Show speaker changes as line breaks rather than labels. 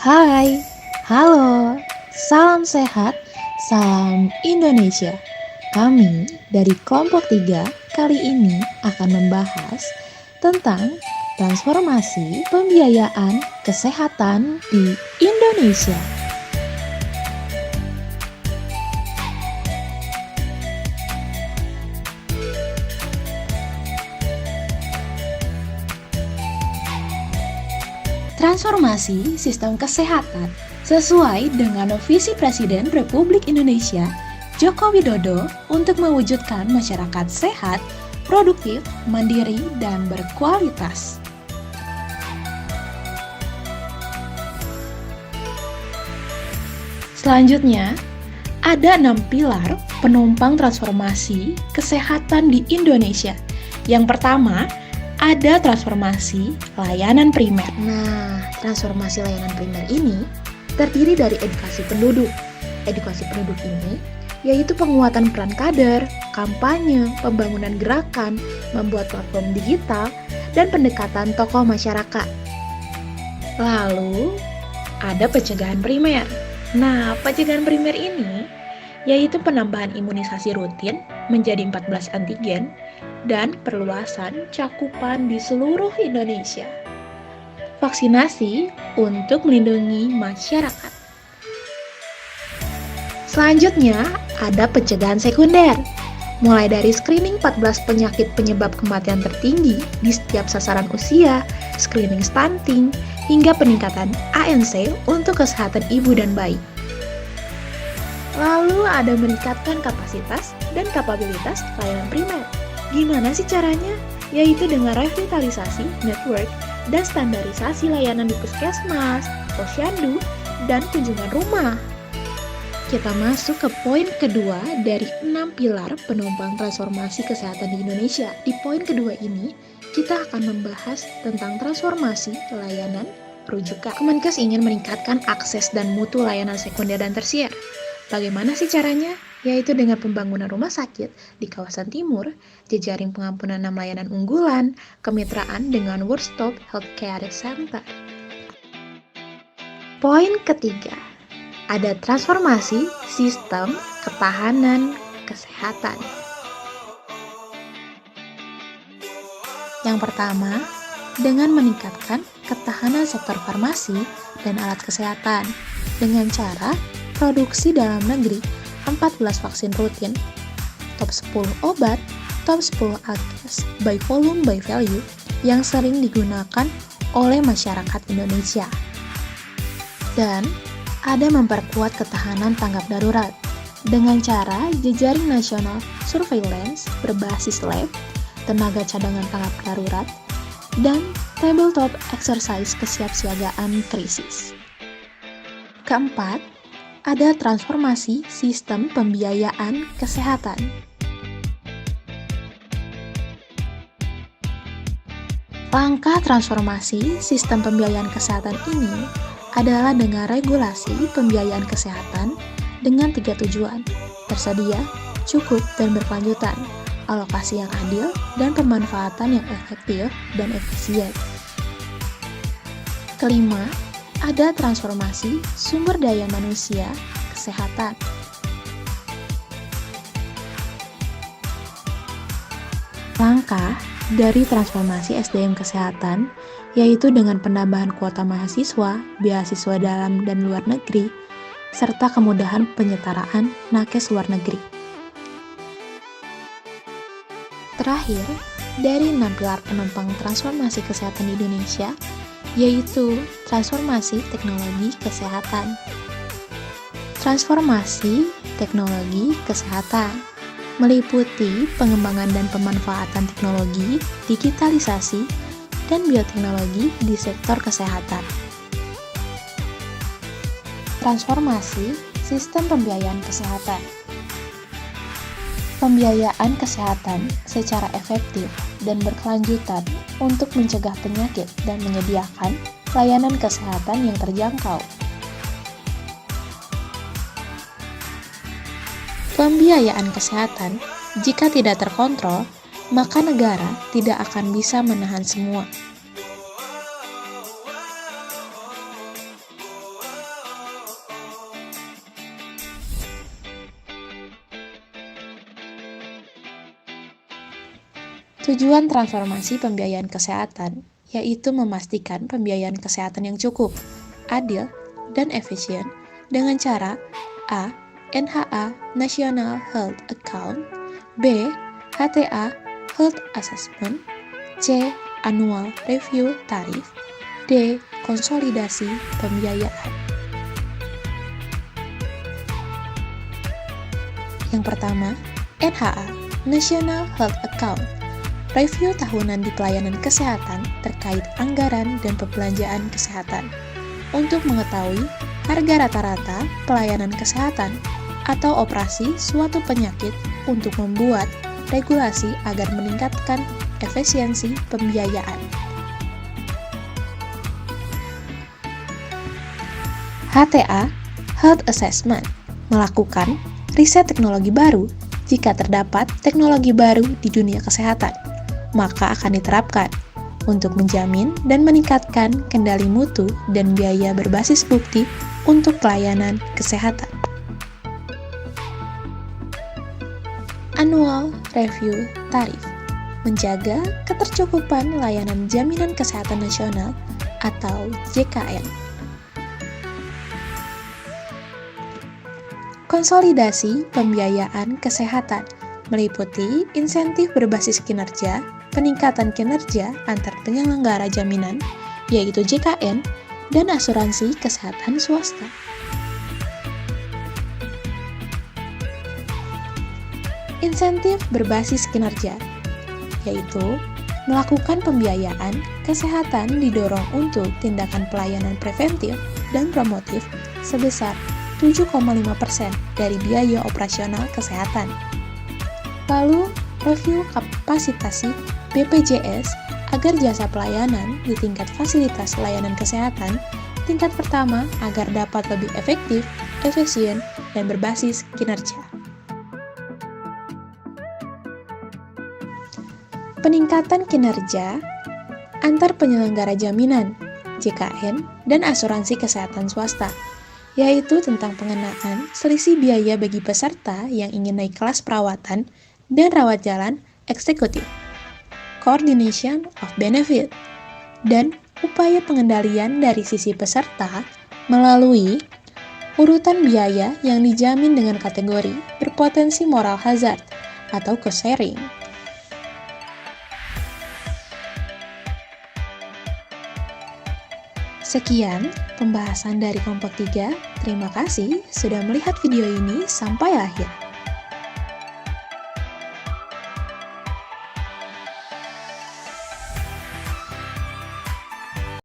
Hai, halo, salam sehat, salam Indonesia. Kami dari kelompok 3 kali ini akan membahas tentang transformasi pembiayaan kesehatan di Indonesia. Transformasi sistem kesehatan sesuai dengan visi Presiden Republik Indonesia Joko Widodo untuk mewujudkan masyarakat sehat, produktif, mandiri, dan berkualitas. Selanjutnya, ada 6 pilar penopang transformasi kesehatan di Indonesia. Yang pertama, ada transformasi layanan primer. Nah, transformasi layanan primer ini terdiri dari edukasi penduduk. Edukasi penduduk ini yaitu penguatan peran kader, kampanye, pembangunan gerakan, membuat platform digital, dan pendekatan tokoh masyarakat. Lalu, ada pencegahan primer. Nah, pencegahan primer ini yaitu penambahan imunisasi rutin menjadi 14 antigen dan perluasan cakupan di seluruh Indonesia. Vaksinasi untuk melindungi masyarakat. Selanjutnya, ada pencegahan sekunder. Mulai dari screening 14 penyakit penyebab kematian tertinggi di setiap sasaran usia, screening stunting, hingga peningkatan ANC untuk kesehatan ibu dan bayi. Lalu ada meningkatkan kapasitas dan kapabilitas layanan primer. Gimana sih caranya? Yaitu dengan revitalisasi network dan standarisasi layanan di puskesmas, posyandu, dan kunjungan rumah. Kita masuk ke poin kedua dari 6 pilar penopang transformasi kesehatan di Indonesia. Di poin kedua ini, kita akan membahas tentang transformasi layanan rujukan. Kemenkes ingin meningkatkan akses dan mutu layanan sekunder dan tersier. Bagaimana sih caranya? Yaitu dengan pembangunan rumah sakit di kawasan timur, jejaring pengampunan 6 layanan unggulan, kemitraan dengan One Stop Healthcare Center. Poin ketiga, ada transformasi sistem ketahanan kesehatan. Yang pertama, dengan meningkatkan ketahanan sektor farmasi dan alat kesehatan dengan cara produksi dalam negeri 14 vaksin rutin, top 10 obat, top 10 alkes by volume by value yang sering digunakan oleh masyarakat Indonesia. Dan ada memperkuat ketahanan tanggap darurat dengan cara jejaring nasional surveillance berbasis lab, tenaga cadangan tanggap darurat, dan tabletop exercise kesiapsiagaan krisis. Keempat, ada transformasi sistem pembiayaan kesehatan. Langkah transformasi sistem pembiayaan kesehatan ini adalah dengan regulasi pembiayaan kesehatan dengan 3 tujuan: tersedia, cukup, dan berkelanjutan, alokasi yang adil, dan pemanfaatan yang efektif dan efisien. Kelima, ada transformasi sumber daya manusia kesehatan. Langkah dari transformasi SDM kesehatan yaitu dengan penambahan kuota mahasiswa, beasiswa dalam dan luar negeri, serta kemudahan penyetaraan nakes luar negeri. Terakhir, dari 6 pilar penopang transformasi kesehatan di Indonesia, yaitu transformasi teknologi kesehatan. Transformasi teknologi kesehatan meliputi pengembangan dan pemanfaatan teknologi, digitalisasi, dan bioteknologi di sektor kesehatan. Transformasi sistem pembiayaan kesehatan. Pembiayaan kesehatan secara efektif dan berkelanjutan untuk mencegah penyakit dan menyediakan layanan kesehatan yang terjangkau. Pembiayaan kesehatan, jika tidak terkontrol, maka negara tidak akan bisa menahan semua. Tujuan transformasi pembiayaan kesehatan yaitu memastikan pembiayaan kesehatan yang cukup, adil, dan efisien dengan cara A. NHA National Health Account, B. HTA Health Assessment, C. Annual Review Tarif, D. Konsolidasi pembiayaan. Yang pertama, NHA National Health Account, review tahunan di pelayanan kesehatan terkait anggaran dan pembelanjaan kesehatan untuk mengetahui harga rata-rata pelayanan kesehatan atau operasi suatu penyakit untuk membuat regulasi agar meningkatkan efisiensi pembiayaan. HTA Health Assessment melakukan riset teknologi baru. Jika terdapat teknologi baru di dunia kesehatan, maka akan diterapkan untuk menjamin dan meningkatkan kendali mutu dan biaya berbasis bukti untuk pelayanan kesehatan. Annual Review Tarif menjaga ketercukupan layanan jaminan kesehatan nasional atau JKN. Konsolidasi pembiayaan kesehatan meliputi insentif berbasis kinerja, peningkatan kinerja antar penyelenggara jaminan, yaitu JKN, dan asuransi kesehatan swasta. Insentif berbasis kinerja, yaitu melakukan pembiayaan kesehatan didorong untuk tindakan pelayanan preventif dan promotif sebesar 7,5% dari biaya operasional kesehatan. Lalu, review kapasitasi BPJS agar jasa pelayanan di tingkat fasilitas layanan kesehatan tingkat pertama agar dapat lebih efektif, efisien, dan berbasis kinerja. Peningkatan kinerja antar penyelenggara jaminan, JKN, dan asuransi kesehatan swasta, yaitu tentang pengenaan selisih biaya bagi peserta yang ingin naik kelas perawatan dan rawat jalan eksekutif, coordination of benefit, dan upaya pengendalian dari sisi peserta melalui urutan biaya yang dijamin dengan kategori berpotensi moral hazard atau cost sharing. Sekian pembahasan dari kelompok 3. Terima kasih sudah melihat video ini sampai akhir.